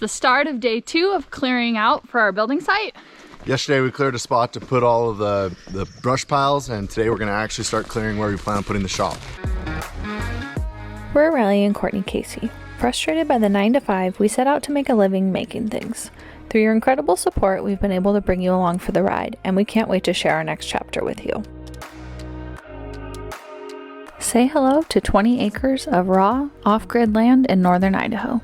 the start of day 2 of clearing out for our building site. Yesterday we cleared a spot to put all of the brush piles, and today we're gonna actually start clearing where we plan on putting the shop. We're Riley and Courtney Casey. Frustrated by the 9 to 5, we set out to make a living making things. Through your incredible support, we've been able to bring you along for the ride, and we can't wait to share our next chapter with you. Say hello to 20 acres of raw, off-grid land in northern Idaho.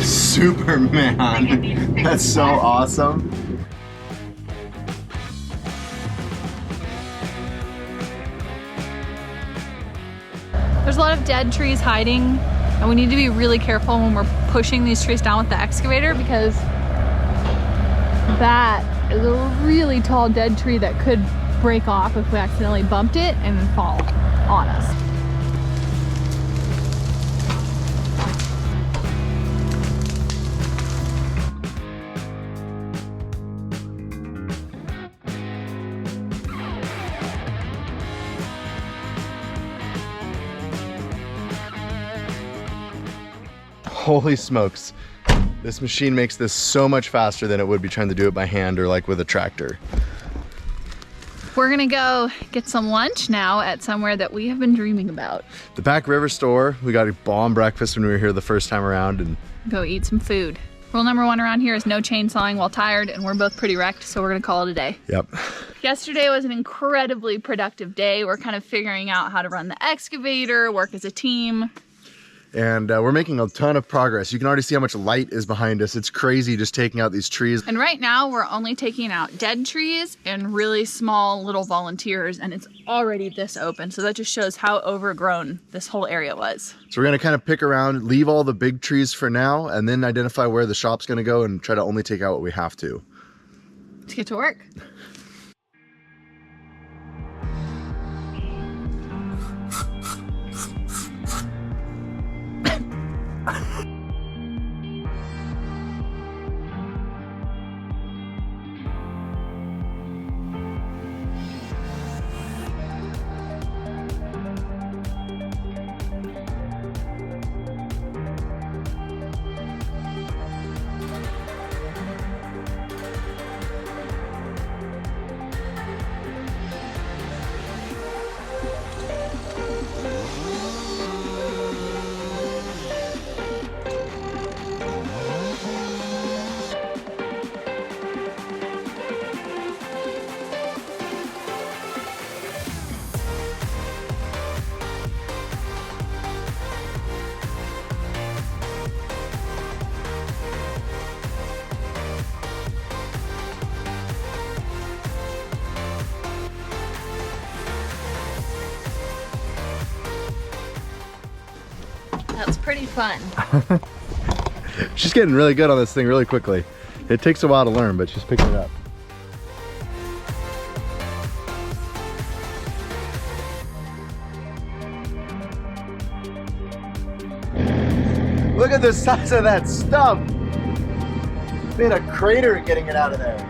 Superman, that's so awesome. There's a lot of dead trees hiding, and we need to be really careful when we're pushing these trees down with the excavator, because that is a really tall dead tree that could break off if we accidentally bumped it and fall on us. Holy smokes. This machine makes this so much faster than it would be trying to do it by hand or like with a tractor. We're gonna go get some lunch now at somewhere that we have been dreaming about. The Back River store, we got a bomb breakfast when we were here the first time around, and Go eat some food. Rule number 1 around here is no chainsawing while tired, and we're both pretty wrecked, so we're gonna call it a day. yep. Yesterday was an incredibly productive day. We're kind of figuring out how to run the excavator, work as a team. And we're making a ton of progress. You can already see how much light is behind us. It's crazy just taking out these trees. And right now we're only taking out dead trees and really small little volunteers, and it's already this open. So that just shows how overgrown this whole area was. So we're gonna kind of pick around, leave all the big trees for now, and then identify where the shop's gonna go and try to only take out what we have to. Let's get to work. That's pretty fun. She's getting really good on this thing really quickly. It takes a while to learn, but she's picking it up. Look at the size of that stuff. Made a crater getting it out of there.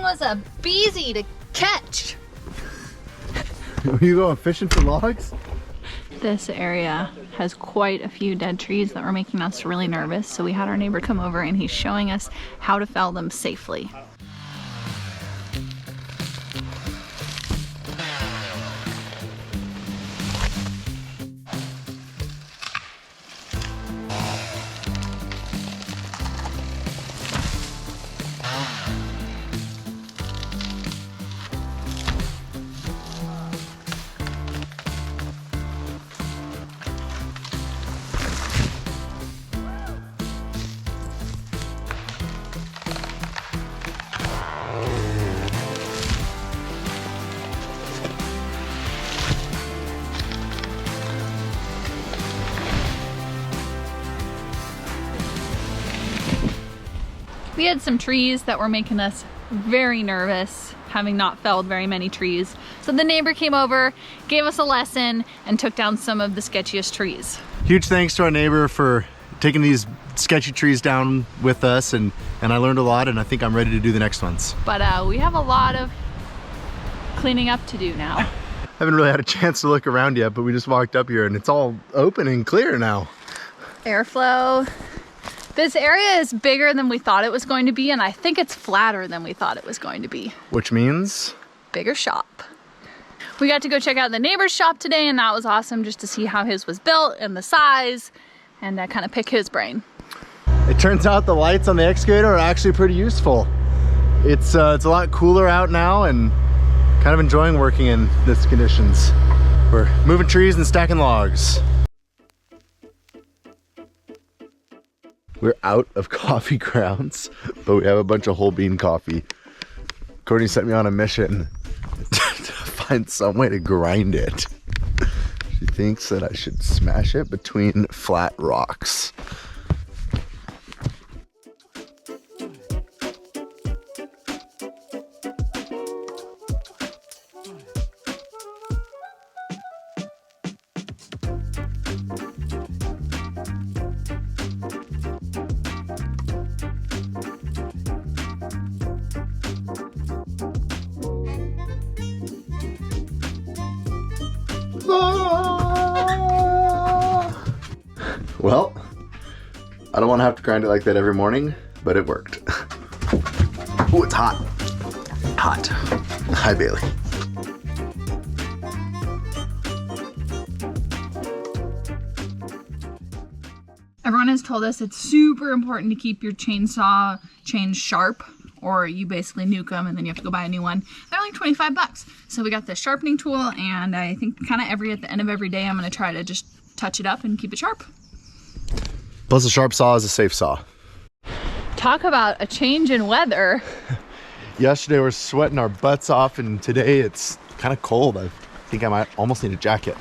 thing was a beezy to catch. Are you going fishing for logs? This area has quite a few dead trees that were making us really nervous, so we had our neighbor come over and he's showing us how to fell them safely. We had some trees that were making us very nervous, having not felled very many trees. So the neighbor came over, gave us a lesson, and took down some of the sketchiest trees. Huge thanks to our neighbor for taking these sketchy trees down with us, and I learned a lot, and I think I'm ready to do the next ones. But we have a lot of cleaning up to do now. Haven't really had a chance to look around yet, but we just walked up here and it's all open and clear now. Airflow. This area is bigger than we thought it was going to be, and I think it's flatter than we thought it was going to be. Which means? Bigger shop. We got to go check out the neighbor's shop today, and that was awesome just to see how his was built and the size, and kind of pick his brain. It turns out the lights on the excavator are actually pretty useful. It's a lot cooler out now, and kind of enjoying working in this conditions. We're moving trees and stacking logs. We're out of coffee grounds, but we have a bunch of whole bean coffee. Courtney sent me on a mission to find some way to grind it. She thinks that I should smash it between flat rocks. Well, I don't want to have to grind it like that every morning, but it worked. Oh, it's hot. Hot. Hi, Bailey. Everyone has told us it's super important to keep your chainsaw chains sharp, or you basically nuke them and then you have to go buy a new one. They're like 25 bucks. So we got the sharpening tool, and I think kind of at the end of every day I'm going to try to just touch it up and keep it sharp. Plus a sharp saw is a safe saw. Talk about a change in weather. Yesterday we're sweating our butts off, and today it's kind of cold. I think I might almost need a jacket.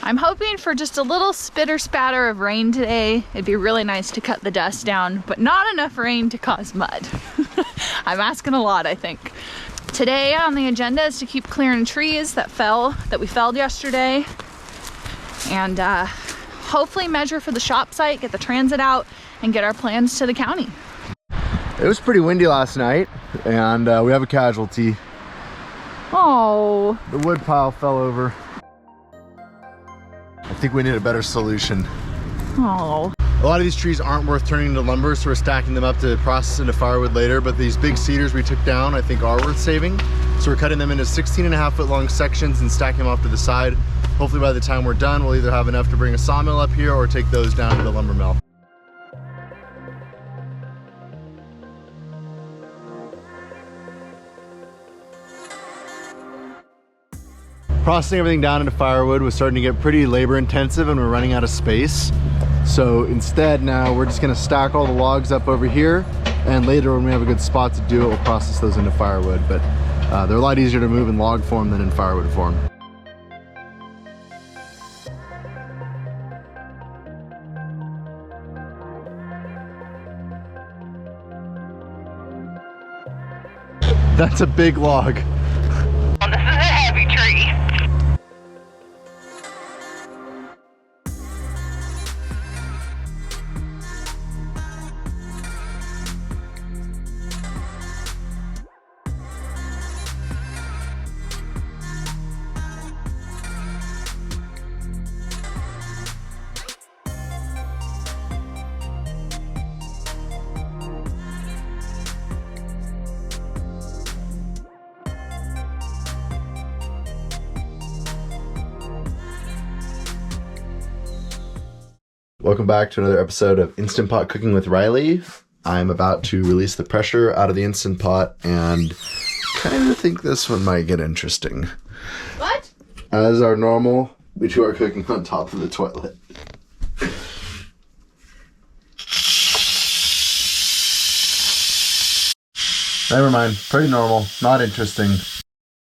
I'm hoping for just a little spitter spatter of rain today. It'd be really nice to cut the dust down, but not enough rain to cause mud. I'm asking a lot, I think. Today on the agenda is to keep clearing trees that we felled yesterday, and hopefully measure for the shop site, get the transit out, and get our plans to the county. It was pretty windy last night, and we have a casualty. Oh. The wood pile fell over. I think we need a better solution. Oh. A lot of these trees aren't worth turning into lumber, so we're stacking them up to process into firewood later, but these big cedars we took down I think are worth saving. So we're cutting them into 16.5-foot long sections and stacking them off to the side. Hopefully by the time we're done, we'll either have enough to bring a sawmill up here or take those down to the lumber mill. Processing everything down into firewood was starting to get pretty labor intensive, and we're running out of space. So instead now we're just gonna stack all the logs up over here, and later when we have a good spot to do it, we'll process those into firewood. But they're a lot easier to move in log form than in firewood form. That's a big log. Well, this is a heavy tree. Welcome back to another episode of Instant Pot Cooking with Riley. I'm about to release the pressure out of the Instant Pot and kind of think this one might get interesting. What? As our normal, we two are cooking on top of the toilet. Never mind, pretty normal, not interesting.